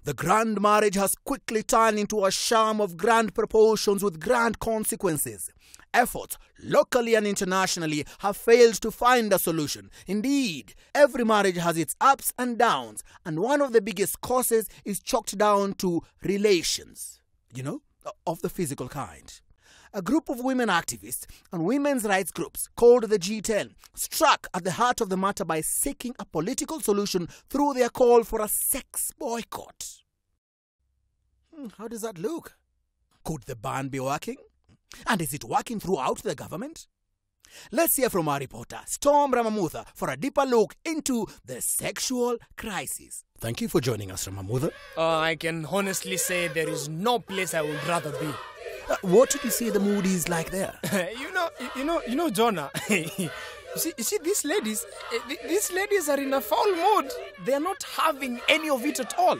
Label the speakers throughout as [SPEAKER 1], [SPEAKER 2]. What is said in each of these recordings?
[SPEAKER 1] The grand marriage has quickly turned into a sham of grand proportions with grand consequences. Efforts, locally and internationally, have failed to find a solution. Indeed, every marriage has its ups and downs, and one of the biggest causes is chalked down to relations, of the physical kind. A group of women activists and women's rights groups called the G10 struck at the heart of the matter by seeking a political solution through their call for a sex boycott. How does that look? Could the ban be working? And is it working throughout the government? Let's hear from our reporter, Storm Ramamutha, for a deeper look into the sexual crisis. Thank you for joining us, Ramamutha.
[SPEAKER 2] I can honestly say there is no place I would rather be.
[SPEAKER 1] What did you say the mood is like there?
[SPEAKER 2] you know, Jonah. you see, these ladies are in a foul mood. They are not having any of it at all.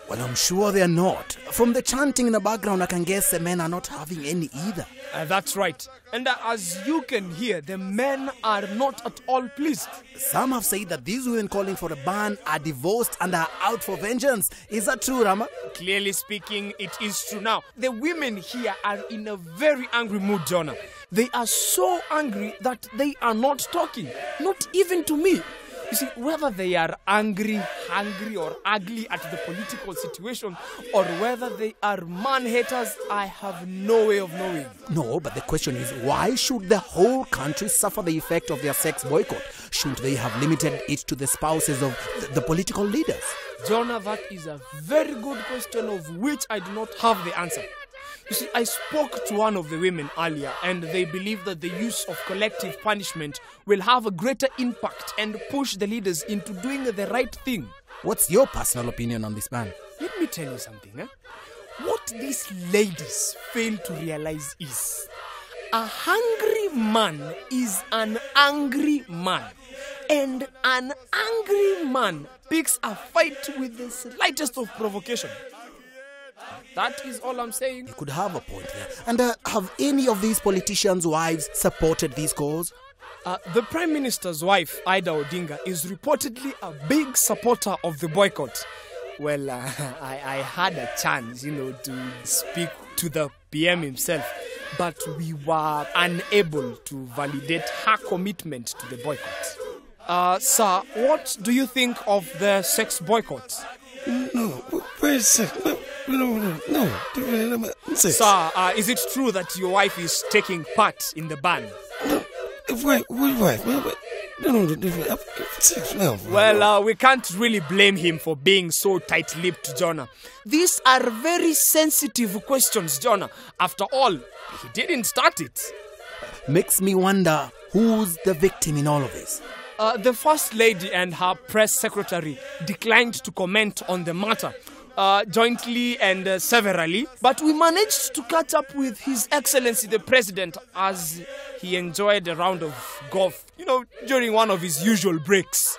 [SPEAKER 1] Well, I'm sure they are not. From the chanting in the background, I can guess the men are not having any either.
[SPEAKER 2] That's right. And as you can hear, the men are not at all pleased.
[SPEAKER 1] Some have said that these women calling for a ban are divorced and are out for vengeance. Is that true, Rama?
[SPEAKER 2] Clearly speaking, it is true now. The women here are in a very angry mood, Jonah. They are so angry that they are not talking. Not even to me. You see, whether they are angry, hungry, or ugly at the political situation, or whether they are man-haters, I have no way of knowing.
[SPEAKER 1] No, but the question is, why should the whole country suffer the effect of their sex boycott? Shouldn't they have limited it to the spouses of the political leaders?
[SPEAKER 2] Jonah, that is a very good question of which I do not have the answer. You see, I spoke to one of the women earlier, and they believe that the use of collective punishment will have a greater impact and push the leaders into doing the right thing.
[SPEAKER 1] What's your personal opinion on this ban?
[SPEAKER 2] Let me tell you something. What these ladies fail to realize is a hungry man is an angry man, and an angry man picks a fight with the slightest of provocation. That is all I'm saying.
[SPEAKER 1] You could have a point there. And have any of these politicians' wives supported this cause?
[SPEAKER 2] The Prime Minister's wife, Ida Odinga, is reportedly a big supporter of the boycott. Well, I had a chance, to speak to the PM himself, but we were unable to validate her commitment to the boycott. Sir, what do you think of the sex boycott?
[SPEAKER 3] No, wait a second. No.
[SPEAKER 2] Sir, is it true that your wife is taking part in the ban?
[SPEAKER 3] Wait. No.
[SPEAKER 2] Well, we can't really blame him for being so tight-lipped, Jonah. These are very sensitive questions, Jonah. After all, he didn't start it.
[SPEAKER 1] Makes me wonder who's the victim in all of this.
[SPEAKER 2] The First Lady and her press secretary declined to comment on the matter, jointly and severally, but we managed to catch up with His Excellency the President as he enjoyed a round of golf, during one of his usual breaks.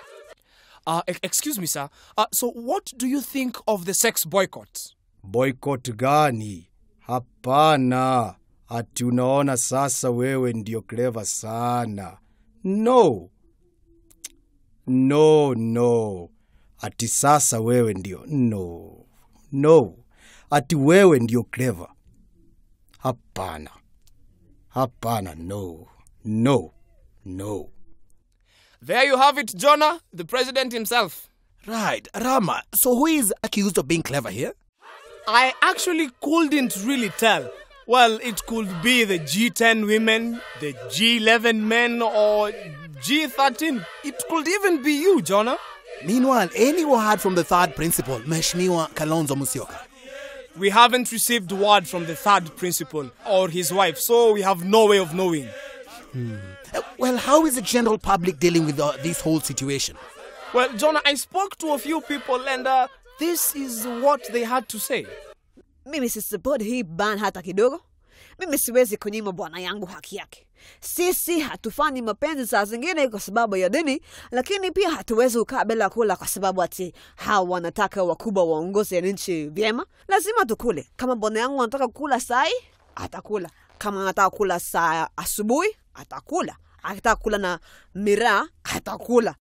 [SPEAKER 2] Excuse me, sir. So what do you think of the sex boycott?
[SPEAKER 3] Boycott gani? Hapana. Ati unaona sasa wewe ndio clever sana. No. Ati sasa wewe ndio. No. Ati wewe ndio clever. Hapana, no.
[SPEAKER 2] There you have it, Jonah, the president himself.
[SPEAKER 1] Right, Rama. So who is accused of being clever here?
[SPEAKER 2] I actually couldn't really tell. Well, it could be the G10 women, the G11 men, or G13. It could even be you, Jonah.
[SPEAKER 1] Meanwhile, any word from the third principal, Mheshimiwa Kalonzo Musyoka?
[SPEAKER 2] We haven't received word from the third principal or his wife, so we have no way of knowing.
[SPEAKER 1] Well, how is the general public dealing with this whole situation?
[SPEAKER 2] Well, Jonah, I spoke to a few people and this is what they had to say.
[SPEAKER 4] Mimi sisupport hii ban hata kidogo. Mimi siwezi kunyima bwana yangu haki yake. Sisi hatufanyi mapenzi saa zingine kwa sababu ya dini, lakini pia hatuwezi kukaa bila kula kwa sababu ati hao wanataka wakubwa waongoze nchi vyema. Lazima tukule. Kama bwana yangu anataka kula sai, atakula. Kama anataka kula saa asubuhi, atakula. Akitaka kula na miraa, atakula.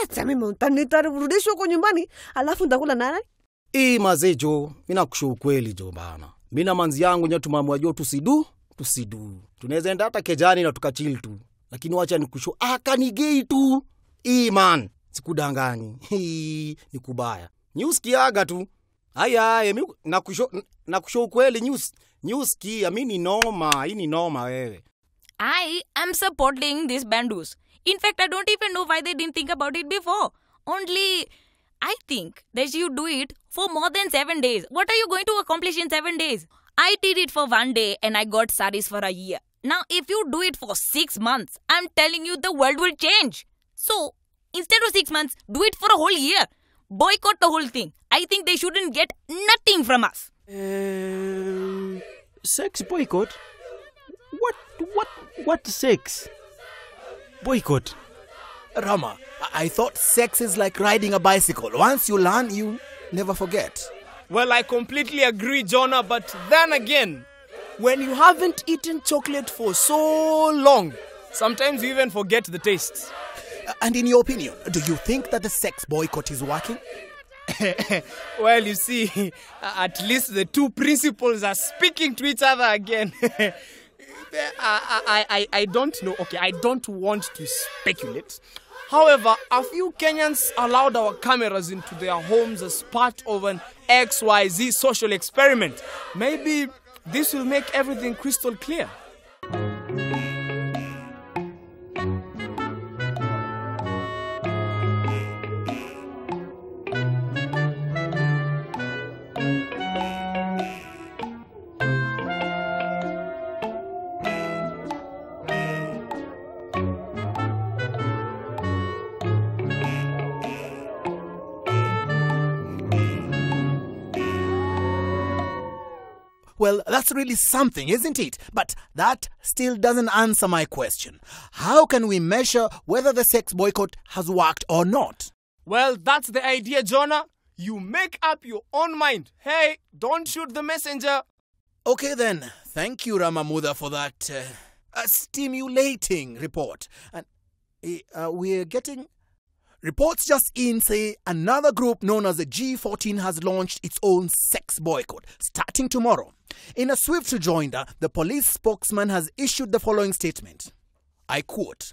[SPEAKER 4] Sasa mimi mtanirudishwa kwa nyumbani, alafu nitakula na nani?
[SPEAKER 5] Mazee jo, mina kusho ukweli jo bana. Mina manzi yangu nya tumamua jo tusidu. Tunaweza enda hata kejani na tukachill tu. Lakini wacha nikusho kanigei tu. Man, sikudangani. Ni kubaya. Usikiaga tu. Aya, mimi nakusho ukweli usikia, mimi ni noma wewe.
[SPEAKER 6] I am supporting these bandus. In fact, I don't even know why they didn't think about it before. Only, I think that you do it for more than 7 days. What are you going to accomplish in 7 days? I did it for 1 day and I got saris for a year. Now, if you do it for 6 months, I'm telling you the world will change. So, instead of 6 months, do it for a whole year. Boycott the whole thing. I think they shouldn't get nothing from us.
[SPEAKER 3] Sex boycott? What sex? Boycott?
[SPEAKER 1] Rama, I thought sex is like riding a bicycle. Once you learn, you never forget.
[SPEAKER 2] Well, I completely agree, Jonah, but then again, when you haven't eaten chocolate for so long, sometimes you even forget the taste.
[SPEAKER 1] And in your opinion, do you think that the sex boycott is working?
[SPEAKER 2] Well, you see, at least the two principals are speaking to each other again. I don't know. Okay, I don't want to speculate. However, a few Kenyans allowed our cameras into their homes as part of an XYZ social experiment. Maybe this will make everything crystal clear.
[SPEAKER 1] Well, that's really something, isn't it? But that still doesn't answer my question. How can we measure whether the sex boycott has worked or not?
[SPEAKER 2] Well, that's the idea, Jonah. You make up your own mind. Hey, don't shoot the messenger.
[SPEAKER 1] Okay then. Thank you, Ramamuda, for that stimulating report. And we're getting... Reports just in say another group known as the G14 has launched its own sex boycott starting tomorrow. In a swift rejoinder, the police spokesman has issued the following statement. I quote,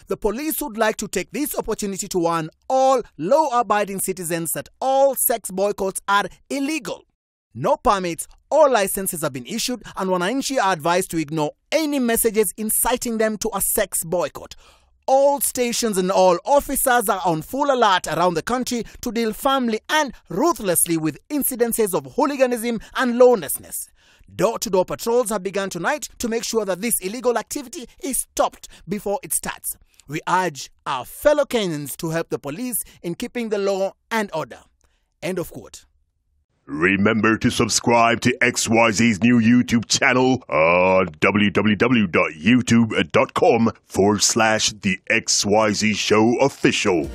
[SPEAKER 1] "The police would like to take this opportunity to warn all law-abiding citizens that all sex boycotts are illegal. No permits or licenses have been issued, and wananchi are advised to ignore any messages inciting them to a sex boycott. All stations and all officers are on full alert around the country to deal firmly and ruthlessly with incidences of hooliganism and lawlessness. Door-to-door patrols have begun tonight to make sure that this illegal activity is stopped before it starts. We urge our fellow Kenyans to help the police in keeping the law and order." End of quote.
[SPEAKER 7] Remember to subscribe to XYZ's new YouTube channel on www.youtube.com/The XYZ Show Official.